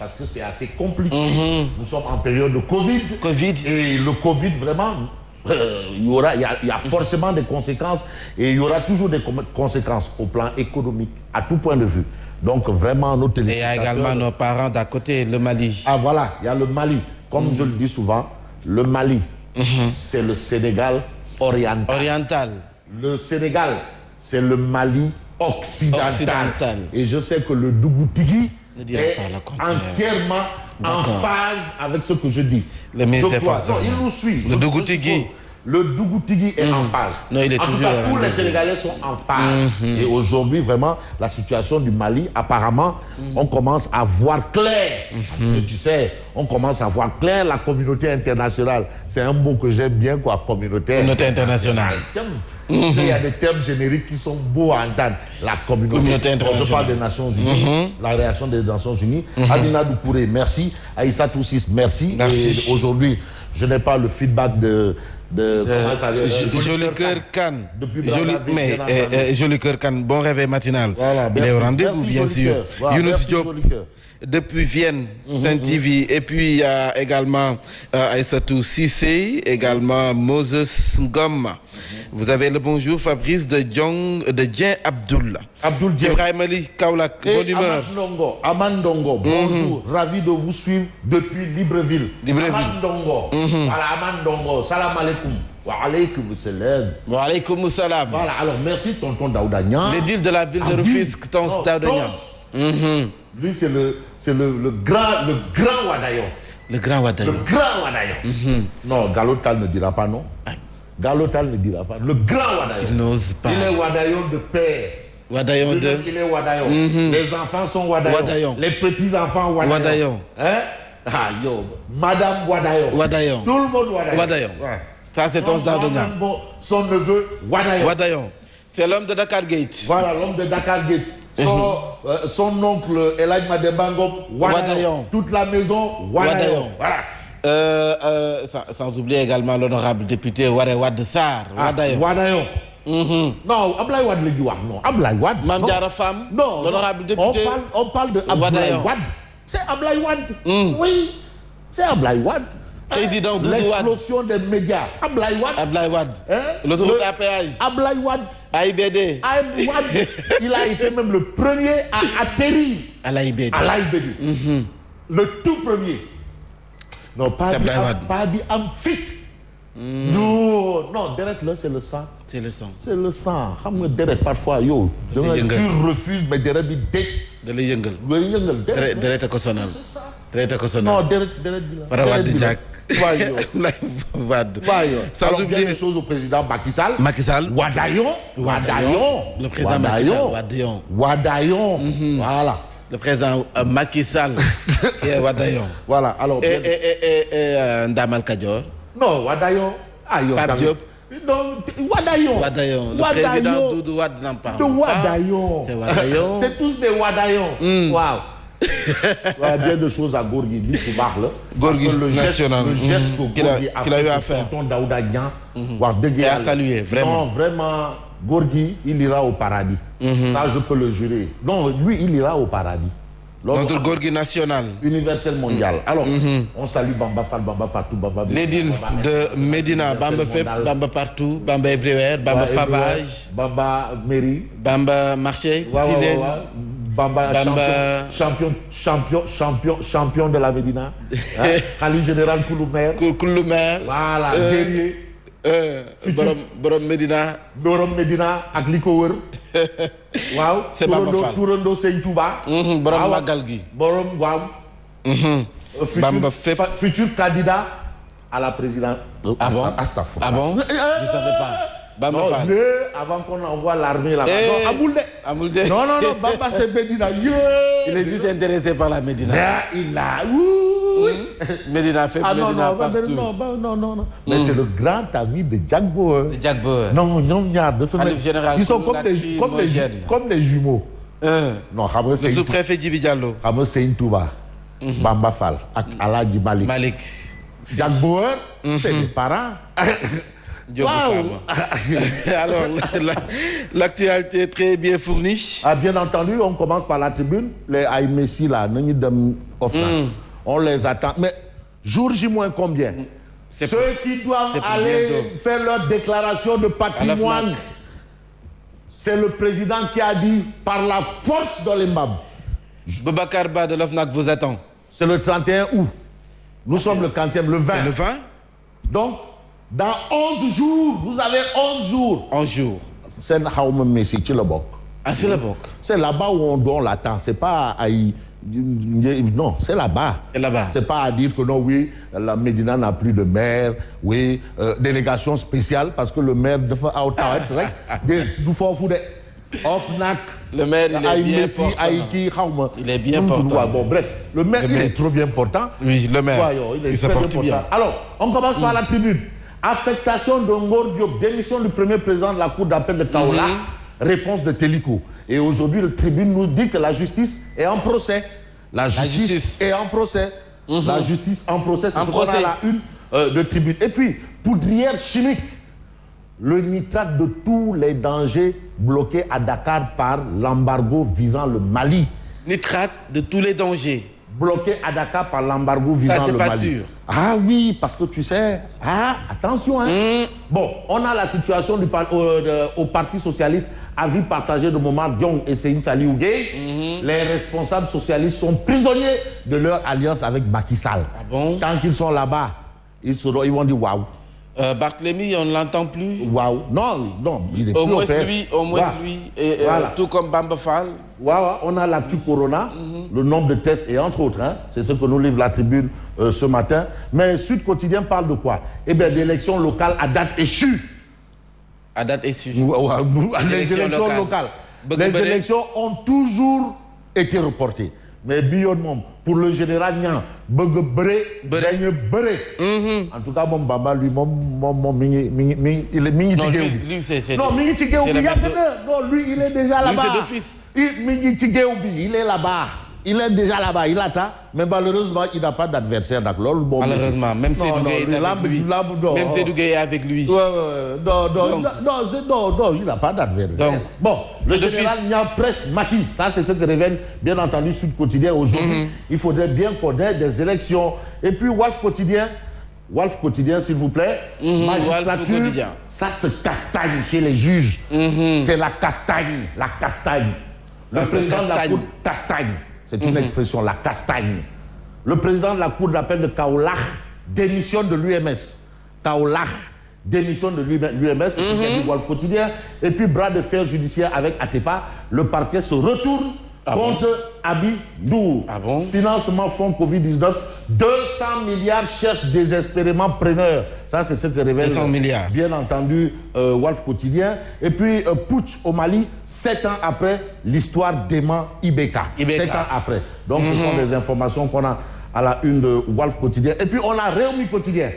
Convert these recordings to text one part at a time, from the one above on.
parce que c'est assez compliqué. Nous sommes en période de Covid. Et le Covid, vraiment, il y a forcément des conséquences et il y aura toujours des conséquences au plan économique, à tout point de vue. Donc vraiment, nos téléspectateurs... Et il y a également nos parents d'à côté, le Mali. Ah voilà, il y a le Mali. Comme je le dis souvent, le Mali, c'est le Sénégal oriental. Le Sénégal, c'est le Mali occidental. Et je sais que le Dougoutigui est entièrement en phase avec ce que je dis. Le ministre il nous suit. Le Dougoutigui. Le Dougoutigui est en phase. Non, il est en tout cas, tous les Sénégalais sont en phase. Et aujourd'hui, vraiment, la situation du Mali, apparemment, on commence à voir clair. Parce que tu sais, on commence à voir clair la communauté internationale. C'est un mot que j'aime bien, quoi, communauté internationale. Tu sais, il y a des termes génériques qui sont beaux à entendre. La communauté internationale. Je parle des Nations Unies, la réaction des Nations Unies. Amina Doukouré, merci. Aïssa Toussis, merci. Et aujourd'hui, je n'ai pas le feedback de Joli Cœur Kane. Joli Cœur Kane, bon réveil matinal. Voilà, il est au rendez-vous, bien sûr. Voilà, Younous Diop depuis Vienne, Saint-TV. Et puis il y a également Aïssatou Cissé, également Moses Ngom. Vous avez le bonjour Fabrice de Dien Abdoul Dien. Ibrahim Ali Kaolack, bonne humeur. Amandongo, bonjour, ravi de vous suivre depuis Libreville. Amandongo, voilà, Amandongo, salam alaikum. Wa alaykoum salam. Wa alaykoum salam. Voilà, alors merci tonton Daouda Niang. L'édile de la ville de Rufisque, Tons Daouda Niang. Lui c'est le grand Wadayon. Le grand Wadayon. Le grand Wadayon. Non, Galotal ne dira pas non. Galotal ne dira pas. Le grand Wadayon. Il n'ose pas. Il est Wadayon de père. Wadayon de... Il est Wadayon. Les enfants sont Wadayon. Les petits-enfants Wadayon. Hein? Ah yo, Madame Wadayon. Tout le monde Wadayon. Ça c'est Tons Daouda Niang. Son neveu Wadayon. C'est l'homme de Dakar Gate. Voilà, l'homme de Dakar Gate. Son oncle Elhadj Mademba Ngom Wadayon. Toute la maison Wadayon. Voilà. Sans oublier également l'honorable député Waré Wade Sarr. Wadayon. Non, Ablaye Wade le dit non. Ablaye Wade. Mam Diarra Fam. Non. L'honorable député. On parle de Ablaye Wade. C'est Ablaye Wade. Oui. C'est Ablaye Wade. Président Doudou Wade. L'explosion des médias. Ablaye Wade. L'autoroute à péage. Ablaye Wade. AIBD. Wade. Il a été même le premier à atterrir à l'AIBD. Le tout premier. Non, pas dit fit. Non, direct là, c'est le sang. C'est le sang. C'est le sang. Xam nga deret parfois yow. Tu refuses mais deret bi dëj. Da lay yëngal. Deret ko sonal. Non, deret bi la. Farawad Diak. Sans oublier les choses au président Macky Sall. Wadayon. Le président Macky Sall. Wadayon. Voilà. Le président Macky Sall et Wadayon. Voilà. Alors. Et Ndamal Kadior. Non, Wadayon. Pape Diop. Non, Wadayon. Le président Doudou Wade n'en parle pas. Wadayon. C'est Wadayon. C'est tous des Wadayon. Waouh. Il y a bien de choses à Gorgui, lui, qui parle. Gorgui national. Le geste qu'il a eu à faire. Tonton Daouda Niang. C'est à saluer, vraiment. Non, vraiment, Gorgui, il ira au paradis. Ça, je peux le jurer. Non, lui, il ira au paradis. Notre Gorgui national. Universel mondial. Alors, on salue Bamba Fall, Bamba partout, Bamba. L'édile de Médina, Bamba Fep, Bamba partout, Bamba everywhere, Bamba Pavage. Bamba Mairie. Bamba Marché. Bamba champion de la Médina. Khalife général Kouloumer. Voilà, guerrier. Borom Médina. Borom Médina ak li ko wër. Waaw. C'est Bamba Fall. Tourando Seigne Touba. Borom Magal gi. Borom waaw. Bamba Fep. Futur candidat à la présidence. Ah bon? Astafurlah. Ah bon? Je ne savais pas. Bamba Fall. Avant qu'on envoie l'armée là-bas. Non, Amoulde. Non, Bamba c'est Médina. Il est juste intéressé par la Médina. Il a. Médina fait Médina partout. Non. Mais c'est le grand ami de Jack Bauer. Non, ils sont comme des jumeaux. Non, le sous-préfet Djibi Diallo. C'est une Touba. Bamba Fall. Alhaji Malik. Malik. Jack Bauer, c'est des parents. Wow. Alors, l'actualité est très bien fournie. Ah, bien entendu, on commence par la tribune. Les Aïmessi, là, on les attend. Mais jour J moins combien? Ceux qui doivent aller faire leur déclaration de patrimoine, c'est le président qui a dit par la force de l'Imbab. Boubacar Ba de l'OFNAC vous attend. C'est le 31 août. Nous sommes le 40e, le 20. Le 20. Donc, dans 11 jours, vous avez 11 jours. 11 jours. C'est Ah, c'est là-bas. C'est là-bas où on l'attend. C'est pas à non, c'est là-bas. C'est là-bas. C'est pas à dire que non, oui, la Médina n'a plus de maire, oui, délégation spéciale, parce que le maire de Ofnac, le maire, il est bien important. Il est bien important. Bon, bref, le maire, il est trop bien important. Oui, le maire. Il se porte bien. Alors, on commence par la tribune. Affectation de Ngor Diop, démission du premier président de la cour d'appel de Kaola, réponse de Téliko. Et aujourd'hui, le tribune nous dit que la justice est en procès. La justice est en procès. La justice en procès, c'est ce qu'on a à la une de tribune. Et puis, poudrière chimique. Le nitrate de tous les dangers bloqués à Dakar par l'embargo visant le Mali. Nitrate de tous les dangers. Bloqué à Dakar par l'embargo visant le Mali. Ça, c'est pas sûr. Ah oui, parce que tu sais, attention. Hein. Bon, on a la situation au Parti Socialiste, avis partagé de Momar Diong et Seyni Saliou Gueye. Les responsables socialistes sont prisonniers de leur alliance avec Macky Sall. Ah bon? Tant qu'ils sont là-bas, ils vont dire waouh. Barthélemy, on ne l'entend plus. Waouh. Non, il est plus au PS. Au moins lui, et, voilà. Tout comme Bamba Fall. Waouh, on a l'actu Corona, le nombre de tests et entre autres, hein, c'est ce que nous livre la tribune ce matin. Mais Sud Quotidien parle de quoi? Eh bien, d'élections locales à date échue. À date échue. Les élections locales. Les élections ont toujours été reportées. Mais Biyon, pour le général Nian, en tout cas, mon Bamba, lui, il est mini. Non, lui, c'est. Non, mini non, lui, il est déjà là-bas. Il est là-bas. Il est déjà là-bas, il attend, mais malheureusement, il n'a pas d'adversaire. Malheureusement, même Sédougué est avec lui. Non, il n'a pas d'adversaire. Bon, le général Nian presse Macky. Ça, c'est ce que révèle, bien entendu, Sud Quotidien aujourd'hui. Il faudrait bien qu'on ait des élections. Et puis, Wolf Quotidien, s'il vous plaît. Magistrature, ça se castagne chez les juges. C'est la castagne. Le président de la Cour castagne. C'est une expression, la castagne. Le président de la Cour d'appel de Kaolack démissionne de l'UMS. Kaolack démissionne de l'UMS, c'est ce qu'a dit Wolf Quotidien. Et puis, bras de fer judiciaire avec Atepa, le parquet se retourne contre Abidou. Financement fonds Covid-19, 200 milliards cherchent désespérément preneurs. Ça, c'est ce que révèle, bien entendu, Wolf Quotidien. Et puis, putsch au Mali, 7 ans après l'histoire d'Eman Ibeka. 7 ans après. Donc, ce sont des informations qu'on a à la une de Wolf Quotidien. Et puis, on a Réumi Quotidien.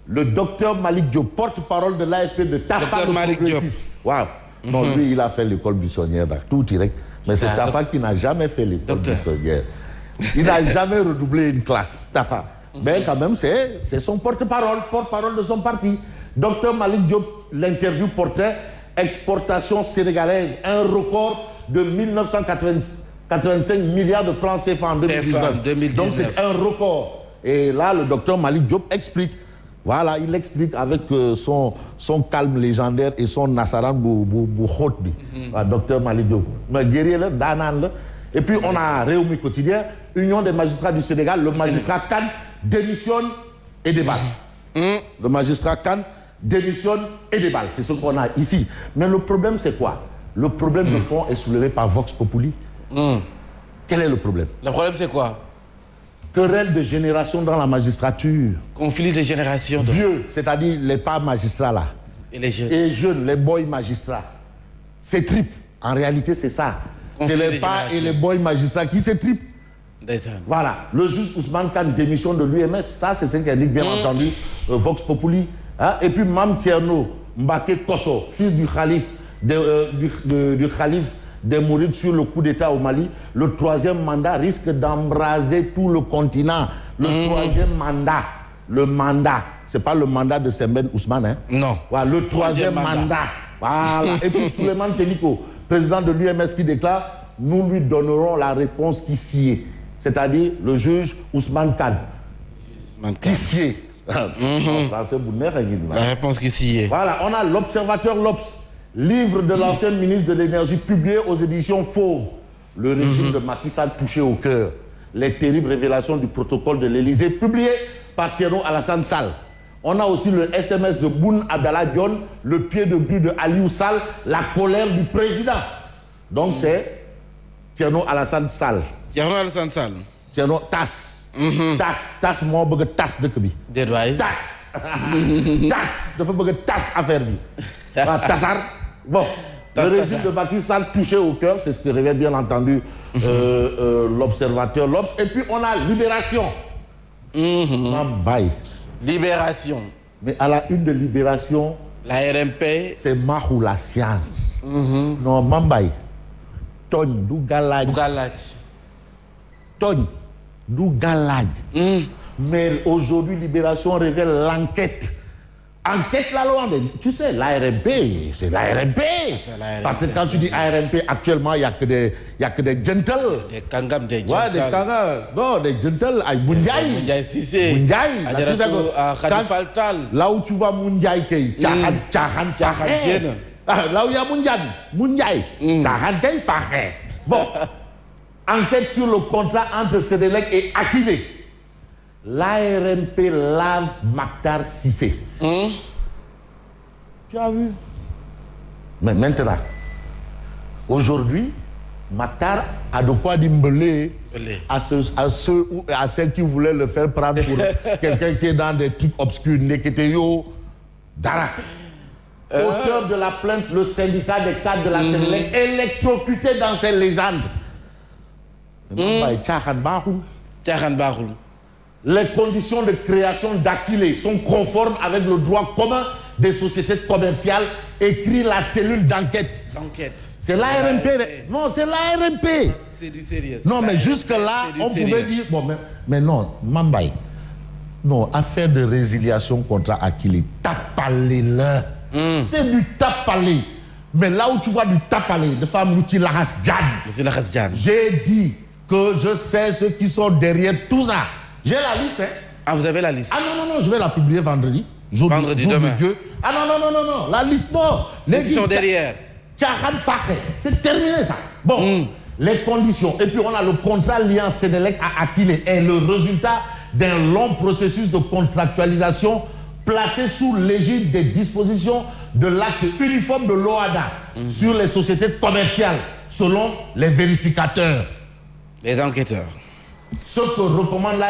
Le docteur Malik Diop, porte-parole de l'AFP de Tafa. Docteur Malik Diop. Waouh. Non, lui, il a fait l'école buissonnière, tout direct. Mais c'est Tafa qui n'a jamais fait l'école buissonnière. Il n'a jamais redoublé une classe, Tafa. Mais quand même, c'est son porte-parole de son parti. Docteur Malik Diop, l'interview portrait exportation sénégalaise, un record de 1985 milliards de francs CFA en 2019. Donc c'est un record. Et là, le docteur Malik Diop explique. Voilà, il explique avec son calme légendaire et son Nassaran Boukhotbi. Docteur Malik Diop. Mais guerrier là, Danan là. Et puis on a Réumi Quotidien, Union des magistrats du Sénégal, le magistrat Khan démissionne et déballe. Le magistrat Khan démissionne et déballe. C'est ce qu'on a ici. Mais le problème, c'est quoi? Le problème de fond est soulevé par Vox Populi. Quel est le problème? Le problème, c'est quoi? Querelle de génération dans la magistrature. Conflit de génération. Vieux, c'est-à-dire les pas magistrats là. Et les jeunes. Et jeunes, les boys magistrats. C'est triple. En réalité, c'est ça. C'est les pas et les boys magistrats qui se triplent. Voilà. Le juge Ousmane Khan, démission de l'UMS. Ça, c'est ce qu'indique bien entendu Vox Populi. Hein? Et puis Mam Tierno Mbake Kosso, fils du calife du calife des Mourides sur le coup d'État au Mali, le 3e mandat risque d'embraser tout le continent. Le 3e mandat, c'est pas le mandat de Sembène Ousmane, hein? Non. Voilà, le troisième mandat. Voilà. Et puis Souleymane Teliko, président de l'UMS, qui déclare, nous lui donnerons la réponse qui sied, c'est-à-dire le juge Ousmane Kane. Qui sied. En français, la réponse qui sied. Voilà, on a l'Observateur l'Obs, livre de l'ancienne ministre de l'Énergie, publié aux éditions Fauve. Le régime de Macky Sall touché au cœur. Les terribles révélations du protocole de l'Élysée, publié par Thierno Alassane Sall. On a aussi le SMS de Boun Abdallah Dionne, le pied de grue de Aliou Sall, la colère du président. Donc c'est Thierno Alassane Sall. Thierno Alassane Sall. Thierno Tas. Tas moo bëgg tas dëkk bi. déet waay. Tas. Tas dafa bëgg tas affaire bi. Waa tasar bon. Le régime de Macky Sall touché au cœur, c'est ce que révèle bien entendu l'Observateur l'Obs. Et puis on a Libération. Libération. Mais à la une de Libération, la RMP, c'est Mahou la science. Non, Mambay. Togn du galaj. Togn du galaj. Mais aujourd'hui, Libération révèle l'enquête. Enquête la loi, tu sais, l'ARMP, c'est l'ARMP. Parce que quand tu dis ARMP, actuellement, il n'y a que des gentles. Des kangam, des gentles. Ouais, des kangam. Non, des gentles. Moundiaï. Moundiaï Sissé. Moundiaï. Là où tu vois Moundiaï, Tchahan. Là où il y a Moundiaï. Tchahan, Fahe. Bon. Enquête sur le contrat entre Sédélec et Akile. L'ARMP lave Maktar Cissé. Tu as vu? Mais maintenant, aujourd'hui, Maktar a de quoi dimbeler à ceux ou à celles qui voulaient le faire prendre pour quelqu'un qui est dans des trucs obscurs. Neketeyo, Dara. Auteur de la plainte, le syndicat des cadres de la Sénélec, électrocuté dans ses légendes. Les conditions de création d'Akile sont conformes avec le droit commun des sociétés commerciales, écrit la cellule d'enquête. C'est l'ARMP. Non, c'est l'ARMP. C'est du sérieux. Non, mais jusque-là, on pouvait dire... Bon, mais non, Mambay. Non, affaire de résiliation contre Akile. Tapalé-le. C'est du tapalé. Mais là où tu vois du tapalé, de femmes Mouti Lahas Djan. J'ai dit que je sais ceux qui sont derrière tout ça. J'ai la liste, hein. Ah, vous avez la liste? Ah non, je vais la publier vendredi. Vendredi demain. Ah non, la liste, non. Les qui sont derrière. Tchahan Fahe, c'est terminé ça. Bon, les conditions. Et puis on a le contrat liant Sénélec à Akile et le résultat d'un long processus de contractualisation placé sous l'égide des dispositions de l'acte uniforme de l'OADA sur les sociétés commerciales, selon les vérificateurs. Les enquêteurs. Ce que recommande la